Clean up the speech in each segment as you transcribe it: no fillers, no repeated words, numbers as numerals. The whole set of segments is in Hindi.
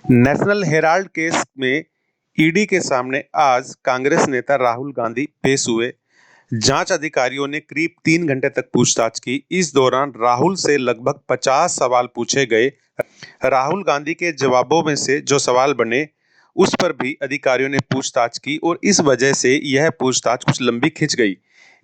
नेशनल हेराल्ड केस में ईडी के सामने आज कांग्रेस नेता राहुल गांधी पेश हुए। जांच अधिकारियों ने करीब 3 घंटे तक पूछताछ की। इस दौरान राहुल से लगभग 50 सवाल पूछे गए। राहुल गांधी के जवाबों में से जो सवाल बने उस पर भी अधिकारियों ने पूछताछ की और इस वजह से यह पूछताछ कुछ लंबी खिंच गई।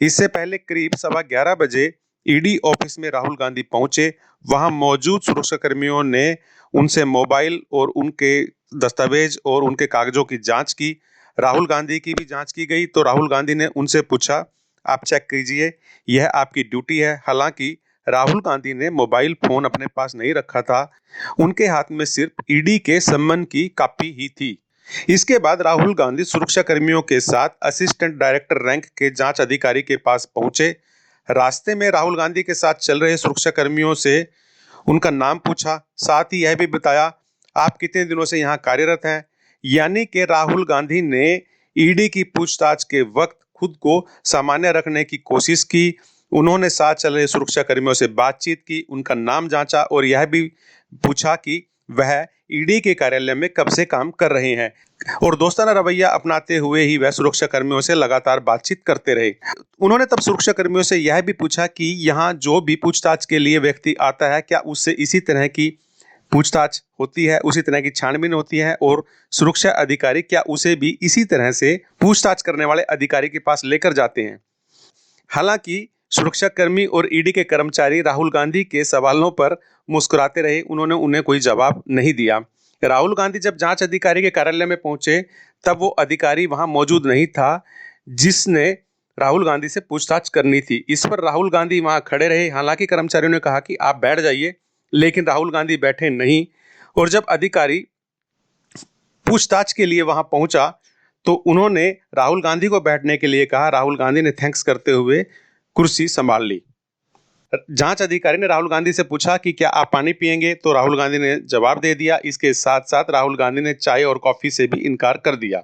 इससे पहले करीब 11:15 बजे ईडी ऑफिस में राहुल गांधी पहुंचे। वहां मौजूद सुरक्षा कर्मियों ने उनसे मोबाइल और उनके दस्तावेज और उनके कागजों की जांच की। राहुल गांधी की भी जांच की गई तो राहुल गांधी ने उनसे पूछा, आप चेक कीजिए, यह आपकी ड्यूटी है। हालांकि राहुल गांधी ने मोबाइल फोन अपने पास नहीं रखा था, उनके हाथ में सिर्फ ईडी के सम्मन की कॉपी ही थी। इसके बाद राहुल गांधी सुरक्षा कर्मियों के साथ असिस्टेंट डायरेक्टर रैंक के जांच अधिकारी के पास पहुंचे। रास्ते में राहुल गांधी के साथ चल रहे सुरक्षा कर्मियों से उनका नाम पूछा, साथ ही यह भी बताया आप कितने दिनों से यहाँ कार्यरत हैं। यानी कि राहुल गांधी ने ईडी की पूछताछ के वक्त खुद को सामान्य रखने की कोशिश की। उन्होंने साथ चल रहे सुरक्षा कर्मियों से बातचीत की, उनका नाम जांचा और यह भी पूछा कि वह ईडी के कार्यालय में कब से काम कर रहे हैं और दोस्ताना रवैया अपनाते हुए ही वह सुरक्षा कर्मियों से लगातार बातचीत करते रहे। उन्होंने तब सुरक्षा कर्मियों से यह भी पूछा कि यहाँ जो भी पूछताछ के लिए व्यक्ति आता है क्या उससे इसी तरह की पूछताछ होती है, उसी तरह की छानबीन होती है और सुरक्षा अधिकारी क्या उसे भी इसी तरह से पूछताछ करने वाले अधिकारी के पास लेकर जाते हैं। हालांकि सुरक्षाकर्मी और ईडी के कर्मचारी राहुल गांधी के सवालों पर मुस्कुराते रहे, उन्होंने उन्हें कोई जवाब नहीं दिया। राहुल गांधी जब जांच अधिकारी के कार्यालय में पहुंचे तब वो अधिकारी वहां मौजूद नहीं था जिसने राहुल गांधी से पूछताछ करनी थी। इस पर राहुल गांधी वहां खड़े रहे। हालांकि कर्मचारियों ने कहा कि आप बैठ जाइए, लेकिन राहुल गांधी बैठे नहीं और जब अधिकारी पूछताछ के लिए वहां पहुंचा तो उन्होंने राहुल गांधी को बैठने के लिए कहा। राहुल गांधी ने थैंक्स करते हुए कुर्सी संभाल ली। जांच अधिकारी ने राहुल गांधी से पूछा कि क्या आप पानी पिएंगे, तो राहुल गांधी ने जवाब दे दिया। इसके साथ साथ राहुल गांधी ने चाय और कॉफी से भी इनकार कर दिया।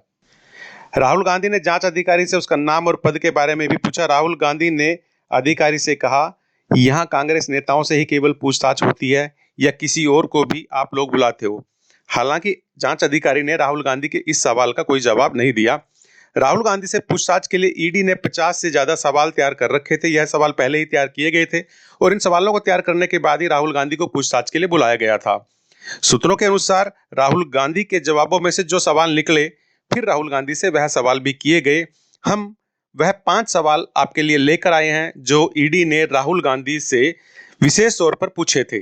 राहुल गांधी ने जांच अधिकारी से उसका नाम और पद के बारे में भी पूछा। राहुल गांधी ने अधिकारी से कहा, यहाँ कांग्रेस नेताओं से ही केवल पूछताछ होती है या किसी और को भी आप लोग बुलाते हो? हालांकि जांच अधिकारी ने राहुल गांधी के इस सवाल का कोई जवाब नहीं दिया। राहुल गांधी से पूछताछ के लिए ईडी ने 50 से ज्यादा सवाल तैयार कर रखे थे। यह सवाल पहले ही तैयार किए गए थे और इन सवालों को तैयार करने के बाद ही राहुल गांधी को पूछताछ के लिए बुलाया गया था। सूत्रों के अनुसार राहुल गांधी के जवाबों में से जो सवाल निकले फिर राहुल गांधी से वह सवाल भी किए गए। हम वह 5 सवाल आपके लिए लेकर आए हैं जो ईडी ने राहुल गांधी से विशेष तौर पर पूछे थे।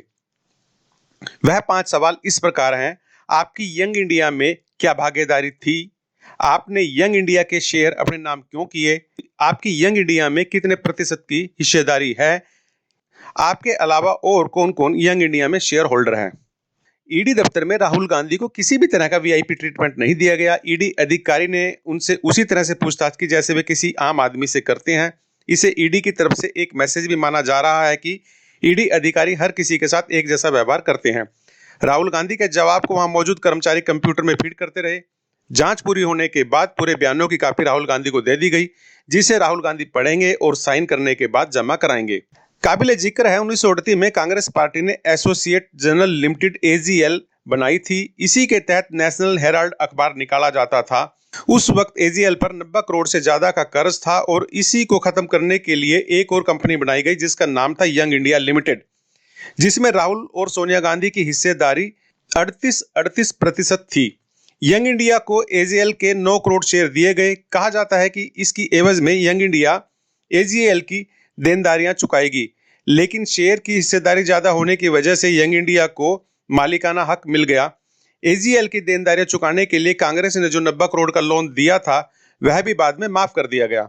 वह 5 सवाल इस प्रकार हैं। आपकी यंग इंडिया में क्या भागीदारी थी? आपने यंग इंडिया के शेयर अपने नाम क्यों किए? आपकी यंग इंडिया में कितने प्रतिशत की हिस्सेदारी है? आपके अलावा और कौन कौन यंग इंडिया में शेयर होल्डर हैं? ईडी दफ्तर में राहुल गांधी को किसी भी तरह का वीआईपी ट्रीटमेंट नहीं दिया गया। ईडी अधिकारी ने उनसे उसी तरह से पूछताछ की जैसे वे किसी आम आदमी से करते हैं। इसे ईडी की तरफ से एक मैसेज भी माना जा रहा है कि ईडी अधिकारी हर किसी के साथ एक जैसा व्यवहार करते हैं। राहुल गांधी के जवाब को वहां मौजूद कर्मचारी कंप्यूटर में फीड करते रहे। जांच पूरी होने के बाद पूरे बयानों की कॉपी राहुल गांधी को दे दी गई, जिसे राहुल गांधी पढ़ेंगे और साइन करने के बाद जमा कराएंगे। काबिले जिक्र है 1938 में कांग्रेस पार्टी ने एसोसिएट जर्नल लिमिटेड एजीएल बनाई थी। इसी के तहत नेशनल हेराल्ड अखबार निकाला जाता था। उस वक्त एजीएल पर 90 करोड़ से ज्यादा का कर्ज था और इसी को खत्म करने के लिए एक और कंपनी बनाई गई जिसका नाम था यंग इंडिया लिमिटेड, जिसमें राहुल और सोनिया गांधी की हिस्सेदारी 38% थी। यंग इंडिया को एजीएल के 9 करोड़ शेयर दिए गए। कहा जाता है कि इसकी एवज में यंग इंडिया एजीएल की देनदारियां चुकाएगी, लेकिन शेयर की हिस्सेदारी ज्यादा होने की वजह से यंग इंडिया को मालिकाना हक मिल गया। एजीएल की देनदारियां चुकाने के लिए कांग्रेस ने जो 90 करोड़ का लोन दिया था वह भी बाद में माफ कर दिया गया।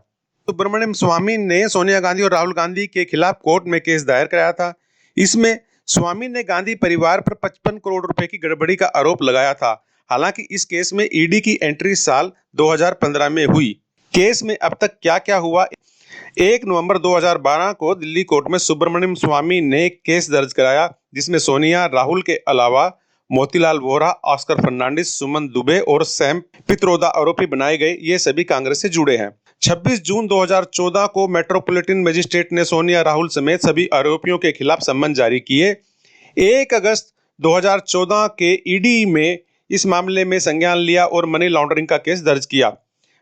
सुब्रमण्यम स्वामी ने सोनिया गांधी और राहुल गांधी के खिलाफ कोर्ट में केस दायर कराया था। इसमें स्वामी ने गांधी परिवार पर 55 करोड़ रुपए की गड़बड़ी का आरोप लगाया था। हालांकि इस केस में ईडी की एंट्री साल 2015 में हुई। केस में अब तक क्या क्या हुआ? 1 नवंबर 2012 को दिल्ली कोर्ट में सुब्रमण्यम स्वामी ने केस दर्ज कराया जिसमें सोनिया, राहुल के अलावा मोतीलाल वोरा, ऑस्कर फर्नांडिस, सुमन दुबे और सैम पित्रोदा आरोपी बनाए गए। ये सभी कांग्रेस से जुड़े हैं। 26 जून 2014 को मेट्रोपॉलिटन मजिस्ट्रेट ने सोनिया, राहुल समेत सभी आरोपियों के खिलाफ सम्मन जारी किए। 1 अगस्त 2014 के ईडी में इस मामले में संज्ञान लिया और मनी लॉन्ड्रिंग का केस दर्ज किया।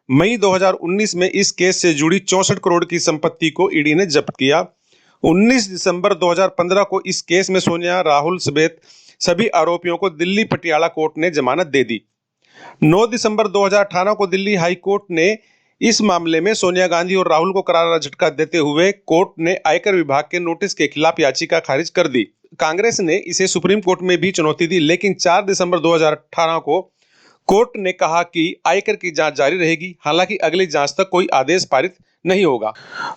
मई 2019 में इस केस से जुड़ी 64 करोड़ की संपत्ति को ईडी ने जब्त किया। 19 दिसंबर 2015 को इस केस में सोनिया, राहुल समेत सभी आरोपियों को दिल्ली पटियाला कोर्ट ने जमानत दे दी। 9 दिसंबर 2018 को दिल्ली हाई कोर्ट ने इस मामले में सोनिया गांधी और राहुल को करारा झटका देते हुए कोर्ट ने आयकर विभाग के नोटिस के खिलाफ याचिका खारिज कर दी। कांग्रेस ने इसे सुप्रीम कोर्ट में भी चुनौती दी, लेकिन 4 दिसंबर 2018 को कोर्ट ने कहा कि आयकर की जांच जारी रहेगी। हालांकि अगली जांच तक कोई आदेश पारित नहीं होगा।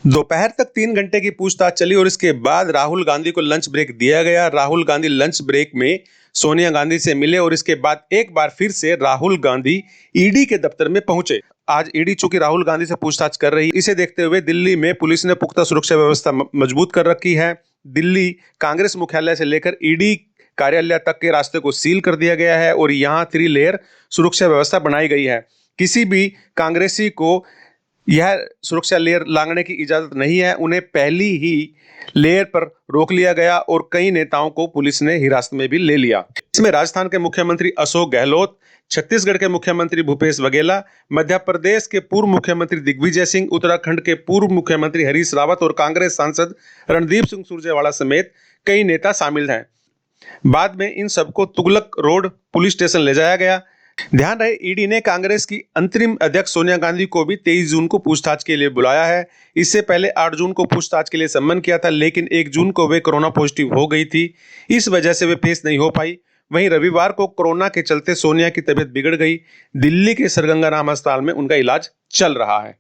दोपहर तक 3 घंटे की पूछताछ चली और इसके बाद राहुल गांधी को लंच ब्रेक दिया गया। राहुल गांधी लंच ब्रेक में सोनिया गांधी से मिले और इसके बाद एक बार फिर से राहुल गांधी ईडी के दफ्तर में पहुंचे। आज ईडी चूंकि राहुल गांधी से पूछताछ कर रही है, इसे देखते हुए दिल्ली में पुलिस ने पुख्ता सुरक्षा व्यवस्था मजबूत कर रखी है। दिल्ली कांग्रेस मुख्यालय से लेकर ईडी कार्यालय तक के रास्ते को सील कर दिया गया है और यहाँ 3 लेयर सुरक्षा व्यवस्था बनाई गई है। किसी भी कांग्रेसी को यह सुरक्षा लेयर लांघने की इजाजत नहीं है। उन्हें पहली ही लेयर पर रोक लिया गया और कई नेताओं को पुलिस ने हिरासत में भी ले लिया। इसमें राजस्थान के मुख्यमंत्री अशोक गहलोत, छत्तीसगढ़ के मुख्यमंत्री भूपेश बघेल, मध्य प्रदेश के पूर्व मुख्यमंत्री दिग्विजय सिंह, उत्तराखंड के पूर्व मुख्यमंत्री हरीश रावत और कांग्रेस सांसद रणदीप सिंह सुरजेवाला समेत कई नेता शामिल हैं। बाद में इन सबको तुगलक रोड पुलिस स्टेशन ले जाया गया। ध्यान रहे, ईडी ने कांग्रेस की अंतरिम अध्यक्ष सोनिया गांधी को भी 23 जून को पूछताछ के लिए बुलाया है। इससे पहले 8 जून को पूछताछ के लिए सम्मन किया था, लेकिन 1 जून को वे कोरोना पॉजिटिव हो गई थी। इस वजह से वे पेश नहीं हो पाई। वहीं रविवार को कोरोना के चलते सोनिया की तबीयत बिगड़ गई। दिल्ली के सर गंगा राम अस्पताल में उनका इलाज चल रहा है।